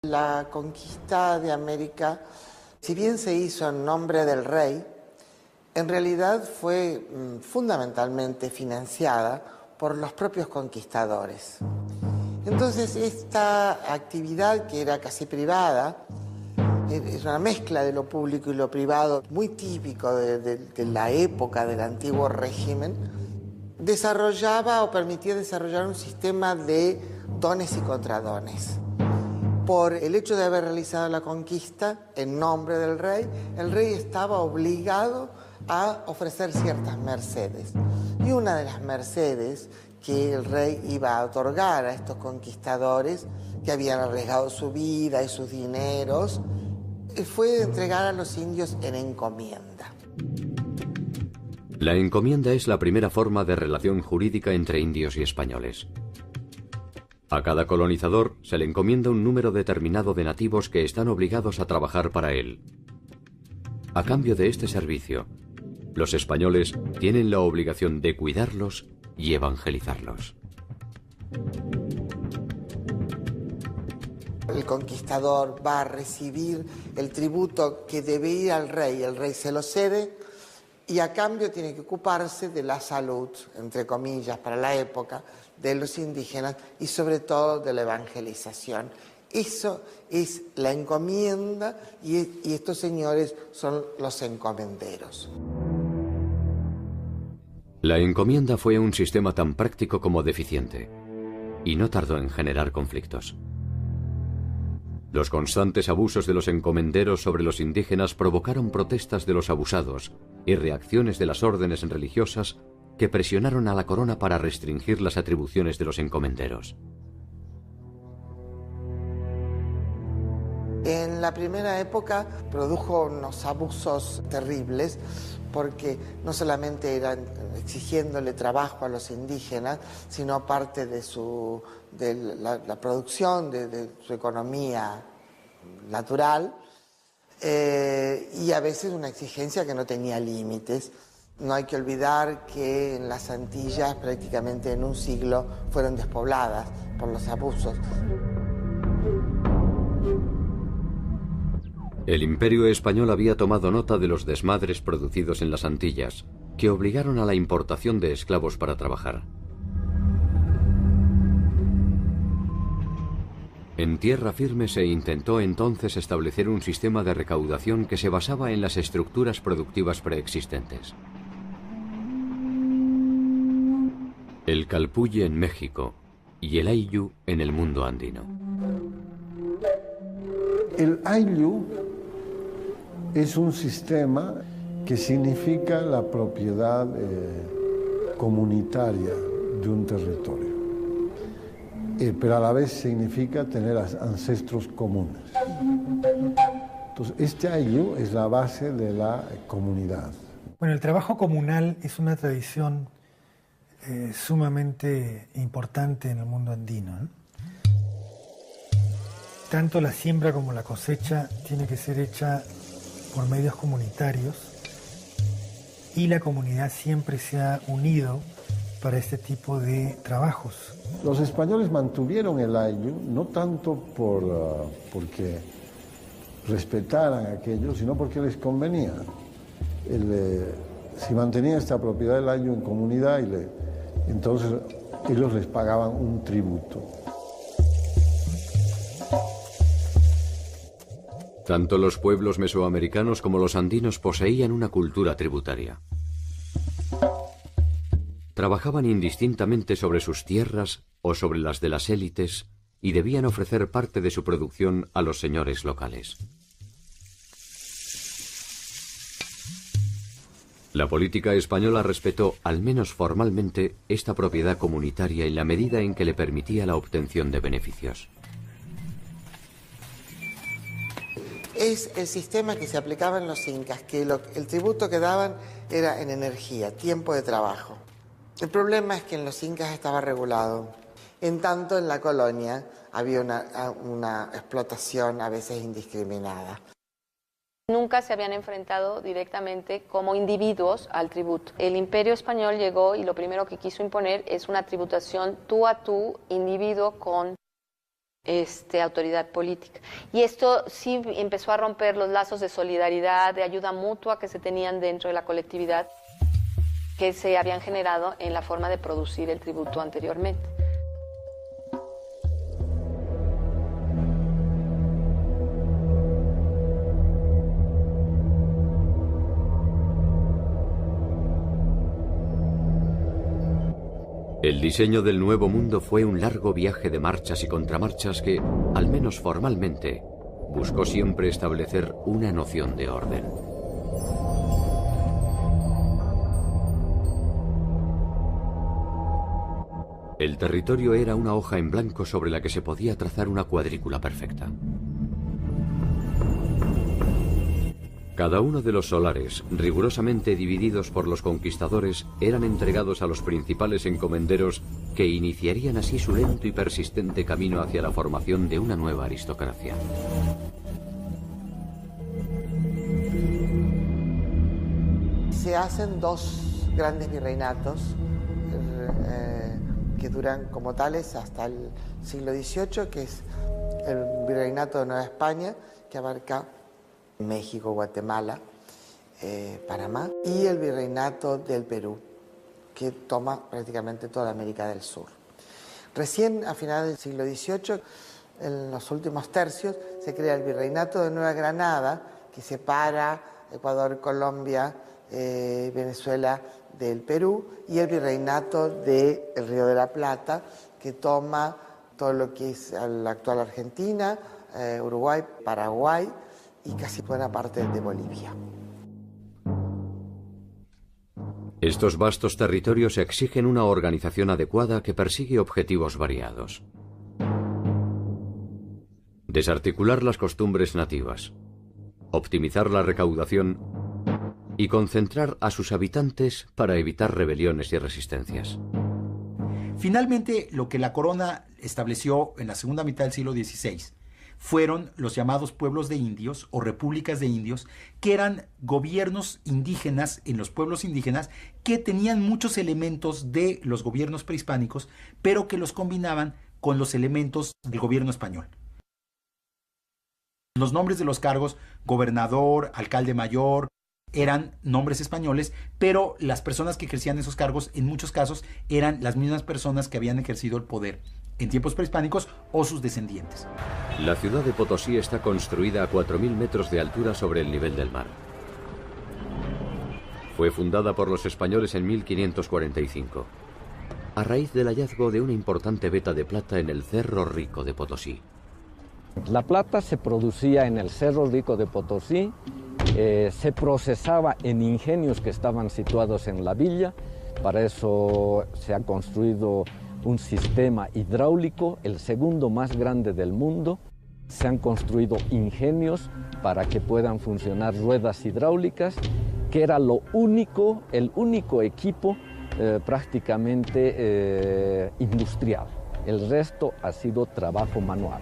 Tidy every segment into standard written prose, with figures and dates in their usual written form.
La conquista de América, si bien se hizo en nombre del rey, en realidad fue fundamentalmente financiada por los propios conquistadores. Entonces esta actividad, que era casi privada, es una mezcla de lo público y lo privado, muy típico de la época del antiguo régimen, desarrollaba o permitía desarrollar un sistema de dones y contradones. Por el hecho de haber realizado la conquista en nombre del rey, el rey estaba obligado a ofrecer ciertas mercedes. Y una de las mercedes que el rey iba a otorgar a estos conquistadores, que habían arriesgado su vida y sus dineros, fue entregar a los indios en encomienda. La encomienda es la primera forma de relación jurídica entre indios y españoles. A cada colonizador se le encomienda un número determinado de nativos que están obligados a trabajar para él. A cambio de este servicio, los españoles tienen la obligación de cuidarlos y evangelizarlos. El conquistador va a recibir el tributo que debe ir al rey, el rey se lo cede y a cambio tiene que ocuparse de la salud, entre comillas, para la época, de los indígenas y sobre todo de la evangelización. Eso es la encomienda y estos señores son los encomenderos. La encomienda fue un sistema tan práctico como deficiente y no tardó en generar conflictos. Los constantes abusos de los encomenderos sobre los indígenas provocaron protestas de los abusados y reacciones de las órdenes religiosas que presionaron a la corona para restringir las atribuciones de los encomenderos. En la primera época produjo unos abusos terribles porque no solamente eran exigiéndole trabajo a los indígenas, sino parte de la producción de su economía natural y a veces una exigencia que no tenía límites. No hay que olvidar que en las Antillas prácticamente en un siglo fueron despobladas por los abusos. El Imperio Español había tomado nota de los desmadres producidos en las Antillas, que obligaron a la importación de esclavos para trabajar. En tierra firme se intentó entonces establecer un sistema de recaudación que se basaba en las estructuras productivas preexistentes. El calpulli en México y el ayllu en el mundo andino. El ayllu es un sistema que significa la propiedad comunitaria de un territorio, pero a la vez significa tener ancestros comunes. Entonces, este ayllu es la base de la comunidad. Bueno, el trabajo comunal es una tradición sumamente importante en el mundo andino, ¿no? Tanto la siembra como la cosecha tiene que ser hecha por medios comunitarios y la comunidad siempre se ha unido para este tipo de trabajos. Los españoles mantuvieron el ayllu no tanto porque respetaran aquello, sino porque les convenía. Si mantenían esta propiedad del ayllu en comunidad, entonces ellos les pagaban un tributo. Tanto los pueblos mesoamericanos como los andinos poseían una cultura tributaria. Trabajaban indistintamente sobre sus tierras o sobre las de las élites y debían ofrecer parte de su producción a los señores locales. La política española respetó, al menos formalmente, esta propiedad comunitaria en la medida en que le permitía la obtención de beneficios. Es el sistema que se aplicaba en los incas, que el tributo que daban era en energía, tiempo de trabajo. El problema es que en los incas estaba regulado. En tanto, en la colonia había una explotación a veces indiscriminada. Nunca se habían enfrentado directamente como individuos al tributo. El Imperio Español llegó y lo primero que quiso imponer es una tributación tú a tú, individuo con autoridad política. Y esto sí empezó a romper los lazos de solidaridad, de ayuda mutua que se tenían dentro de la colectividad, que se habían generado en la forma de producir el tributo anteriormente. El diseño del Nuevo Mundo fue un largo viaje de marchas y contramarchas que, al menos formalmente, buscó siempre establecer una noción de orden. El territorio era una hoja en blanco sobre la que se podía trazar una cuadrícula perfecta. Cada uno de los solares, rigurosamente divididos por los conquistadores, eran entregados a los principales encomenderos que iniciarían así su lento y persistente camino hacia la formación de una nueva aristocracia. Se hacen dos grandes virreinatos que duran como tales hasta el siglo XVIII, que es el virreinato de Nueva España, que abarca México, Guatemala, Panamá, y el virreinato del Perú, que toma prácticamente toda América del Sur. Recién a finales del siglo XVIII, en los últimos tercios, se crea el virreinato de Nueva Granada, que separa Ecuador, Colombia, Venezuela del Perú, y el virreinato del Río de la Plata, que toma todo lo que es la actual Argentina, Uruguay, Paraguay y casi buena parte de Bolivia. Estos vastos territorios exigen una organización adecuada que persigue objetivos variados. Desarticular las costumbres nativas, optimizar la recaudación y concentrar a sus habitantes para evitar rebeliones y resistencias. Finalmente, lo que la corona estableció en la segunda mitad del siglo XVI fueron los llamados pueblos de indios o repúblicas de indios, que eran gobiernos indígenas en los pueblos indígenas que tenían muchos elementos de los gobiernos prehispánicos, pero que los combinaban con los elementos del gobierno español. Los nombres de los cargos, gobernador, alcalde mayor, eran nombres españoles, pero las personas que ejercían esos cargos en muchos casos eran las mismas personas que habían ejercido el poder en tiempos prehispánicos o sus descendientes. La ciudad de Potosí está construida a 4.000 metros de altura sobre el nivel del mar. Fue fundada por los españoles en 1545, a raíz del hallazgo de una importante veta de plata en el Cerro Rico de Potosí. La plata se producía en el Cerro Rico de Potosí, se procesaba en ingenios que estaban situados en la villa. Para eso se ha construido un sistema hidráulico, el segundo más grande del mundo. Se han construido ingenios para que puedan funcionar ruedas hidráulicas, que era el único equipo prácticamente industrial. El resto ha sido trabajo manual.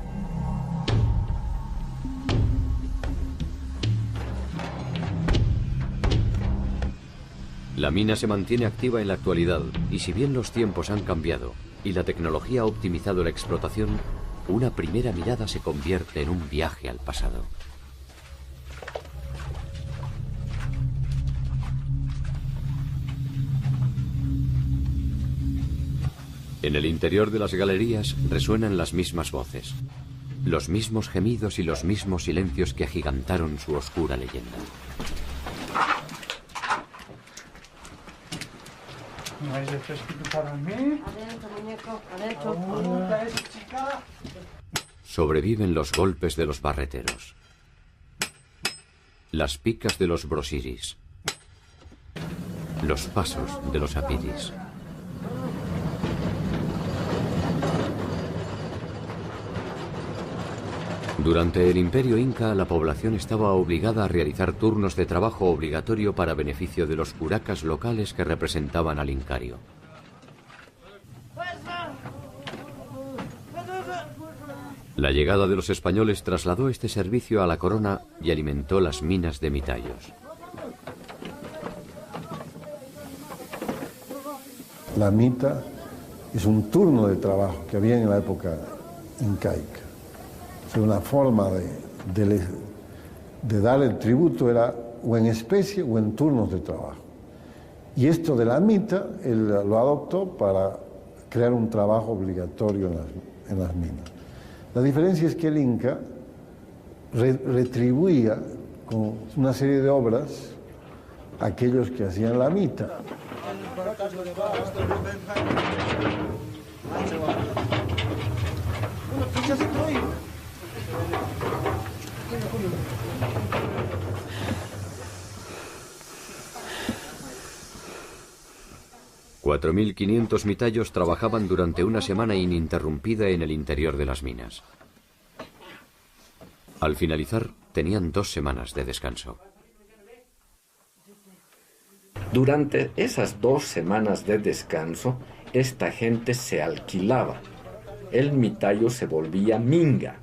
La mina se mantiene activa en la actualidad y si bien los tiempos han cambiado y la tecnología ha optimizado la explotación, una primera mirada se convierte en un viaje al pasado. En el interior de las galerías resuenan las mismas voces, los mismos gemidos y los mismos silencios que agigantaron su oscura leyenda. ¿No hay refresquito para mí? Adentro, muñeco, adentro. Aguanta esa chica. Sobreviven los golpes de los barreteros, las picas de los brosiris, los pasos de los apiris. Durante el Imperio Inca, la población estaba obligada a realizar turnos de trabajo obligatorio para beneficio de los curacas locales que representaban al incario. La llegada de los españoles trasladó este servicio a la corona y alimentó las minas de Mitayos. La mita es un turno de trabajo que había en la época incaica. O sea, una forma de dar el tributo era o en especie o en turnos de trabajo. Y esto de la mita, él lo adoptó para crear un trabajo obligatorio en las minas. La diferencia es que el Inca retribuía con una serie de obras a aquellos que hacían la mita. 4.500 mitayos trabajaban durante una semana ininterrumpida en el interior de las minas. Al finalizar, tenían 2 semanas de descanso. Durante esas 2 semanas de descanso, esta gente se alquilaba. El mitayo se volvía minga.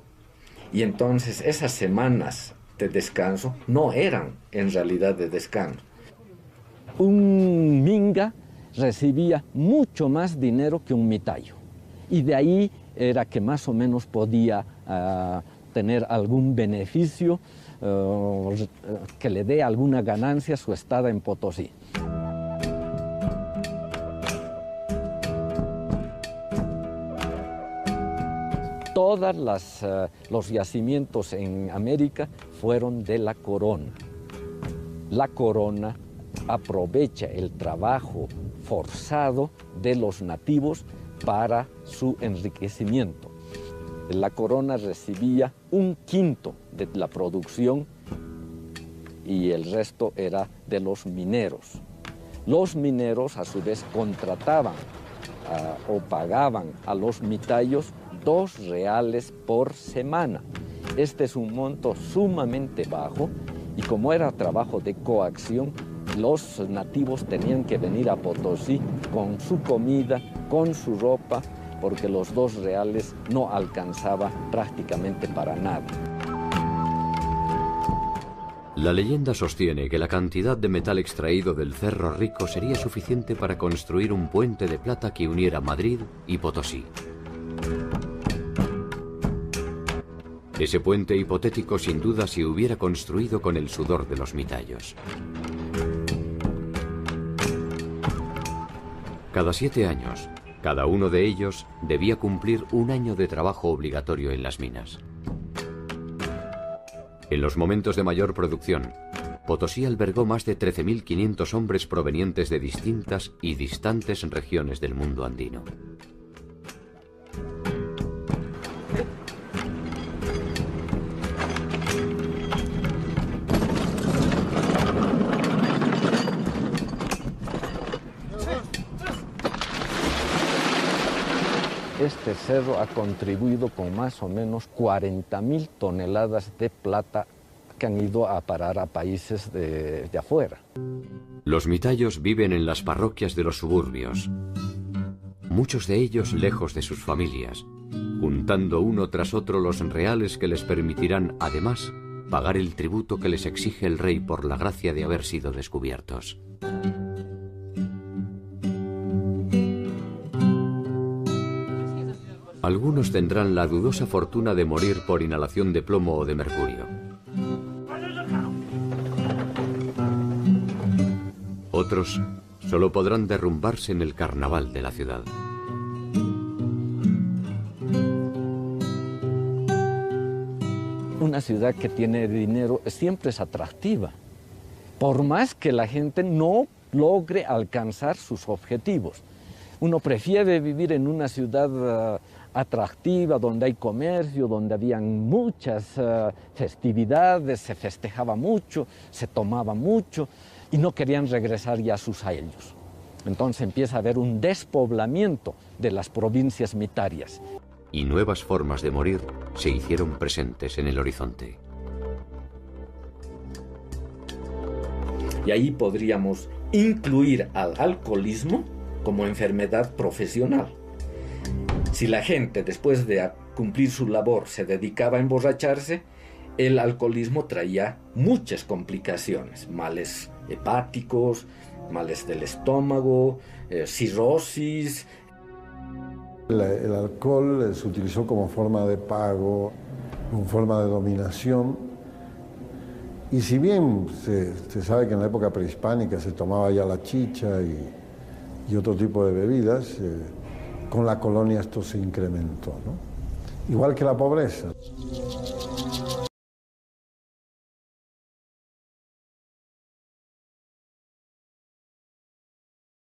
Y entonces esas semanas de descanso no eran en realidad de descanso. Un minga recibía mucho más dinero que un mitayo. Y de ahí era que más o menos podía tener algún beneficio, que le dé alguna ganancia a su estada en Potosí. Todos los yacimientos en América fueron de la corona. La corona aprovecha el trabajo forzado de los nativos para su enriquecimiento. La corona recibía 1/5 de la producción y el resto era de los mineros. Los mineros a su vez contrataban o pagaban a los mitayos 2 reales por semana. Este es un monto sumamente bajo y como era trabajo de coacción, los nativos tenían que venir a Potosí con su comida, con su ropa, porque los 2 reales no alcanzaba prácticamente para nada. La leyenda sostiene que la cantidad de metal extraído del Cerro Rico sería suficiente para construir un puente de plata que uniera Madrid y Potosí. Ese puente hipotético sin duda se hubiera construido con el sudor de los mitayos. Cada 7 años, cada uno de ellos debía cumplir 1 año de trabajo obligatorio en las minas. En los momentos de mayor producción, Potosí albergó más de 13.500 hombres provenientes de distintas y distantes regiones del mundo andino. Este cerro ha contribuido con más o menos 40.000 toneladas de plata que han ido a parar a países de afuera. Los mitayos viven en las parroquias de los suburbios, muchos de ellos lejos de sus familias, juntando uno tras otro los reales que les permitirán, además, pagar el tributo que les exige el rey por la gracia de haber sido descubiertos. Algunos tendrán la dudosa fortuna de morir por inhalación de plomo o de mercurio. Otros solo podrán derrumbarse en el carnaval de la ciudad. Una ciudad que tiene dinero siempre es atractiva, por más que la gente no logre alcanzar sus objetivos. Uno prefiere vivir en una ciudad atractiva, donde hay comercio, donde habían muchas festividades, se festejaba mucho, se tomaba mucho y no querían regresar ya a sus años. Entonces empieza a haber un despoblamiento de las provincias mitarias. Y nuevas formas de morir se hicieron presentes en el horizonte. Y ahí podríamos incluir al alcoholismo como enfermedad profesional. Si la gente después de cumplir su labor se dedicaba a emborracharse, el alcoholismo traía muchas complicaciones, males hepáticos, males del estómago, cirrosis. El alcohol se utilizó como forma de pago con forma de dominación. Y si bien se sabe que en la época prehispánica se tomaba ya la chicha y otro tipo de bebidas, con la colonia esto se incrementó, ¿no? Igual que la pobreza.